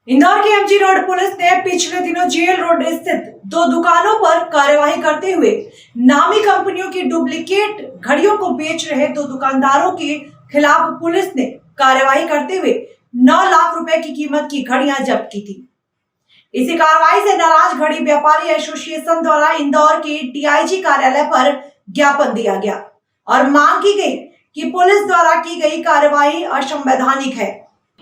इंदौर की MG road police ने पिछले दिनों जेल रोड स्थित 2 दुकानों पर कार्यवाही करते हुए नामी कंपनियों की डुप्लीकेट घड़ियों को बेच रहे 2 दुकानदारों के खिलाफ पुलिस ने कार्यवाही करते हुए 9 लाख रुपए की कीमत की घड़ियां जब्त की थी। इसी कार्रवाई से नाराज घड़ी व्यापारी एसोसिएशन द्वारा इंदौर के डीआईजी कार्यालय पर ज्ञापन दिया गया और मांग की गई कि पुलिस द्वारा की गई कार्यवाही असंवैधानिक है।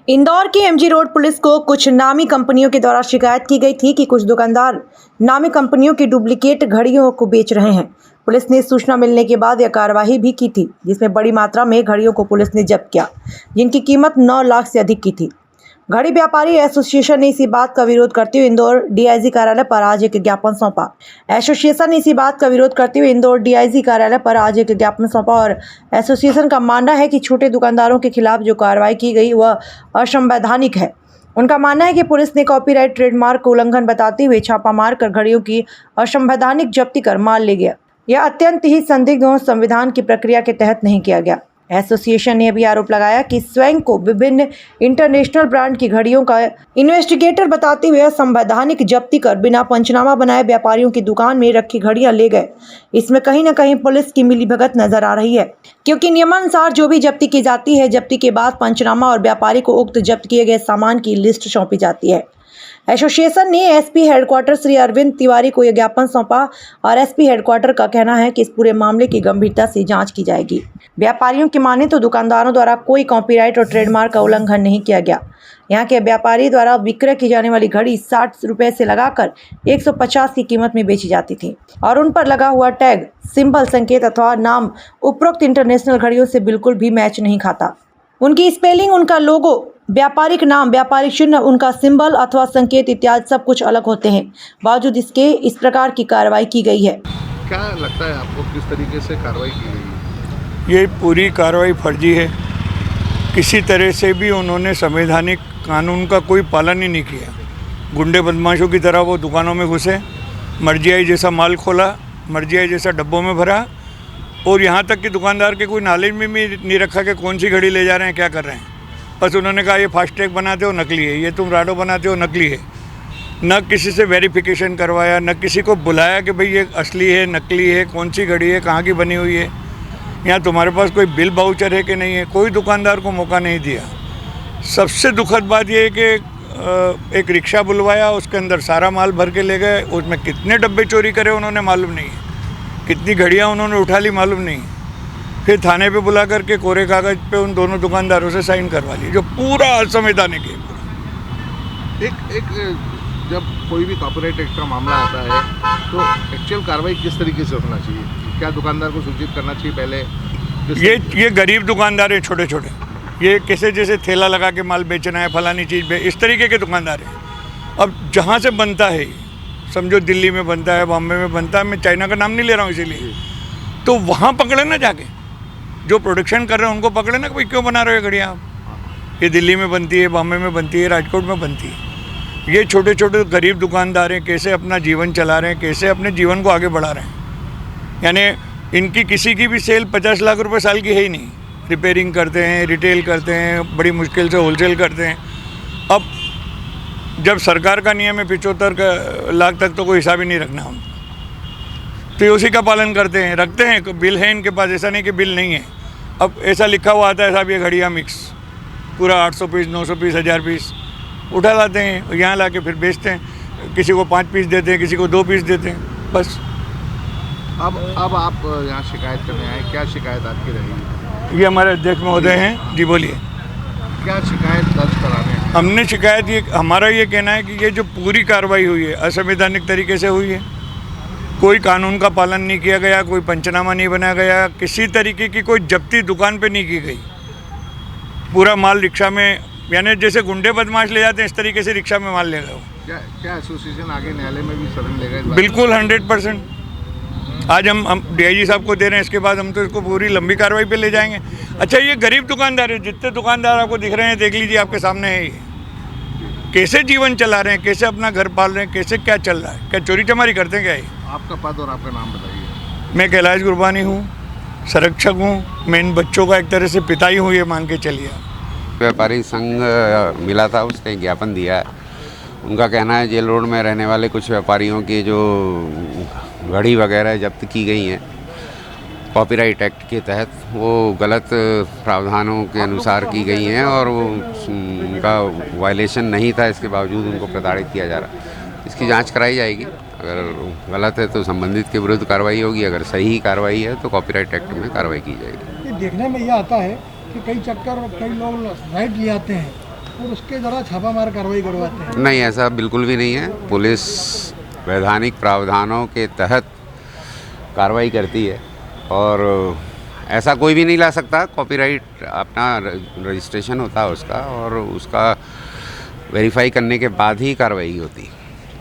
इंदौर की एमजी रोड पुलिस को कुछ नामी कंपनियों के द्वारा शिकायत की गई थी कि कुछ दुकानदार नामी कंपनियों की डुप्लीकेट घड़ियों को बेच रहे हैं। पुलिस ने सूचना मिलने के बाद यह कार्रवाई भी की थी, जिसमें बड़ी मात्रा में घड़ियों को पुलिस ने जब्त किया, जिनकी कीमत 9 लाख से अधिक की थी। घड़ी व्यापारी एसोसिएशन ने इसी बात का विरोध करते हुए इंदौर डीआईजी कार्यालय पर आज एक ज्ञापन सौंपा। एसोसिएशन ने इसी बात का विरोध करते हुए इंदौर डीआईजी कार्यालय पर आज एक ज्ञापन सौंपा और एसोसिएशन का मानना है कि छोटे दुकानदारों के खिलाफ जो कार्रवाई की गई वह असंवैधानिक है। उनका मानना है कि पुलिस ने कॉपीराइट ट्रेडमार्क का उल्लंघन बताते हुए छापा मारकर घड़ियों की असंवैधानिक जब्ती कर माल ले गया। यह अत्यंत ही संदिग्ध और संविधान की प्रक्रिया के तहत नहीं किया गया। एसोसिएशन ने भी आरोप लगाया कि स्वयं को विभिन्न इंटरनेशनल ब्रांड की घड़ियों का इन्वेस्टिगेटर बताते हुए संवैधानिक जब्ती कर बिना पंचनामा बनाए व्यापारियों की दुकान में रखी घड़ियां ले गए। इसमें कहीं न कहीं पुलिस की मिलीभगत नजर आ रही है, क्योंकि नियमानुसार जो भी जब्ती की जाती है, जब्ती के बाद पंचनामा और व्यापारी को उक्त जब्त किए गए सामान की लिस्ट सौंपी जाती है। एसोसिएशन ने एसपी हेडक्वार्टर श्री अरविंद तिवारी को यह ज्ञापन सौंपा और एसपी हेडक्वार्टर का कहना है कि इस पूरे मामले की गंभीरता से जांच की जाएगी। व्यापारियों की माने तो दुकानदारों द्वारा कोई कॉपीराइट और ट्रेडमार्क का उल्लंघन नहीं किया गया। यहाँ के व्यापारी द्वारा विक्रय की जाने वाली घड़ी 60 रुपए से लगाकर 150 की कीमत में बेची जाती थी और उन पर लगा हुआ टैग, सिंबल, संकेत अथवा नाम उपरोक्त इंटरनेशनल घड़ियों से बिल्कुल भी मैच नहीं खाता। उनकी स्पेलिंग, उनका लोगो, व्यापारिक नाम, व्यापारिक चिन्ह, उनका सिंबल अथवा संकेत इत्यादि सब कुछ अलग होते हैं। बावजूद इसके इस प्रकार की कार्रवाई की गई है। क्या लगता है आपको किस तरीके से कार्रवाई की गई है? ये पूरी कार्रवाई फर्जी है। किसी तरह से भी उन्होंने संवैधानिक कानून का कोई पालन ही नहीं किया। गुंडे बदमाशों की तरह वो दुकानों में घुसे, मर्जी आई जैसा माल खोला, मर्जी आई जैसा डब्बों में भरा और यहाँ तक कि दुकानदार के कोई नॉलेज में भी नहीं रखा कि कौन सी घड़ी ले जा रहे हैं, क्या कर रहे हैं। बस उन्होंने कहा ये फास्टैग बनाते हो नकली है, ये तुम राडो बनाते हो नकली है। न किसी से वेरिफिकेशन करवाया, न किसी को बुलाया कि भाई ये असली है, नकली है, कौन सी घड़ी है, कहाँ की बनी हुई है, यहाँ तुम्हारे पास कोई बिल बाउचर है कि नहीं है। कोई दुकानदार को मौका नहीं दिया। सबसे दुखद बात यह है कि एक रिक्शा बुलवाया, उसके अंदर सारा माल भर के ले गए। उसमें कितने डब्बे चोरी करे उन्होंने मालूम नहीं है, कितनी घड़ियाँ उन्होंने उठा ली मालूम नहीं। फिर थाने पे बुला करके कोरे कागज पे उन दोनों दुकानदारों से साइन करवा ली, जो पूरा असंवैधानिक है। एक जब कोई भी कॉपीराइट एक्ट का मामला आता है तो एक्चुअल कार्रवाई किस तरीके से होना चाहिए? क्या दुकानदार को सूचित करना चाहिए पहले? ये गरीब दुकानदार हैं, छोटे छोटे, ये कैसे जैसे ठेला लगा के माल बेचना है, फलानी चीज़ पे, इस तरीके के दुकानदार हैं। अब जहाँ से बनता है, समझो दिल्ली में बनता है, बॉम्बे में बनता है, मैं चाइना का नाम नहीं ले रहा हूँ इसीलिए, तो वहाँ पकड़े ना, जाके जो प्रोडक्शन कर रहे हैं उनको पकड़े ना कि भाई क्यों बना रहे हो घड़ियाँ आप। ये दिल्ली में बनती है, बॉम्बे में बनती है, राजकोट में बनती है। ये छोटे छोटे गरीब दुकानदार हैं, कैसे अपना जीवन चला रहे हैं, कैसे अपने जीवन को आगे बढ़ा रहे हैं। यानी इनकी किसी की भी सेल 50 लाख रुपए साल की है ही नहीं। रिपेयरिंग करते हैं, रिटेल करते हैं, बड़ी मुश्किल से होलसेल करते हैं। अब जब सरकार का नियम है 75 लाख तक तो कोई हिसाब ही नहीं रखना हम, तो उसी का पालन करते हैं, रखते हैं। बिल है इनके पास, ऐसा नहीं कि बिल नहीं है। अब ऐसा लिखा हुआ आता है साहब ये घड़ियाँ मिक्स, पूरा 800 पीस, 900 पीस, 1000 पीस उठा लाते हैं, यहाँ ला के फिर बेचते हैं। किसी को 5 पीस देते हैं, किसी को 2 पीस देते हैं, बस। अब आप यहाँ शिकायत करने आए, क्या शिकायत आपकी रही? ये हमारे अध्यक्ष महोदय हैं, जी बोलिए। क्या शिकायत दर्ज कराने हैं? हमने शिकायत, ये हमारा ये कहना है कि ये जो पूरी कार्रवाई हुई है असंवैधानिक तरीके से हुई है। कोई कानून का पालन नहीं किया गया, कोई पंचनामा नहीं बनाया गया, किसी तरीके की कोई जब्ती दुकान पे नहीं की गई। पूरा माल रिक्शा में, यानी जैसे गुंडे बदमाश ले जाते हैं इस तरीके से रिक्शा में माल ले गए। क्या एसोसिएशन आगे न्यायालय में भी शरण ले गए? बिल्कुल 100%। आज हम डीआईजी साहब को दे रहे हैं, इसके बाद हम तो इसको पूरी लंबी कार्रवाई पे ले जाएंगे। अच्छा, ये गरीब दुकानदार है, जितने दुकानदार आपको दिख रहे हैं देख लीजिए, आपके सामने है। ये कैसे जीवन चला रहे हैं, कैसे अपना घर पाल रहे हैं, कैसे क्या चल रहा है, क्या चोरी चमारी करते हैं क्या? ये आपका पद और आपका नाम बताइए। मैं कैलाश गुरबानी हूँ, संरक्षक हूँ, मैं इन बच्चों का एक तरह से पिता ही हूँ, ये मान के चलिए। व्यापारी संघ मिला था, उसने ज्ञापन दिया है उनका कहना है जेल रोड में रहने वाले कुछ व्यापारियों की जो घड़ी वगैरह जब्त की गई हैं कॉपीराइट एक्ट के तहत, वो गलत प्रावधानों के अनुसार की गई हैं और वो उनका वायलेशन नहीं था, इसके बावजूद उनको प्रताड़ित किया जा रहा। इसकी जांच कराई जाएगी। अगर गलत है तो संबंधित के विरुद्ध कार्रवाई होगी, अगर सही कार्रवाई है तो कॉपीराइट एक्ट में कार्रवाई की जाएगी। ये देखने में ये आता है कि कई लोग राइट ले आते हैं और उसके द्वारा छापामार कार्रवाई करवाते हैं। नहीं, ऐसा बिल्कुल भी नहीं है। पुलिस वैधानिक प्रावधानों के तहत कार्रवाई करती है और ऐसा कोई भी नहीं ला सकता। कॉपीराइट अपना रजिस्ट्रेशन होता है उसका और उसका वेरीफाई करने के बाद ही कार्रवाई होती है।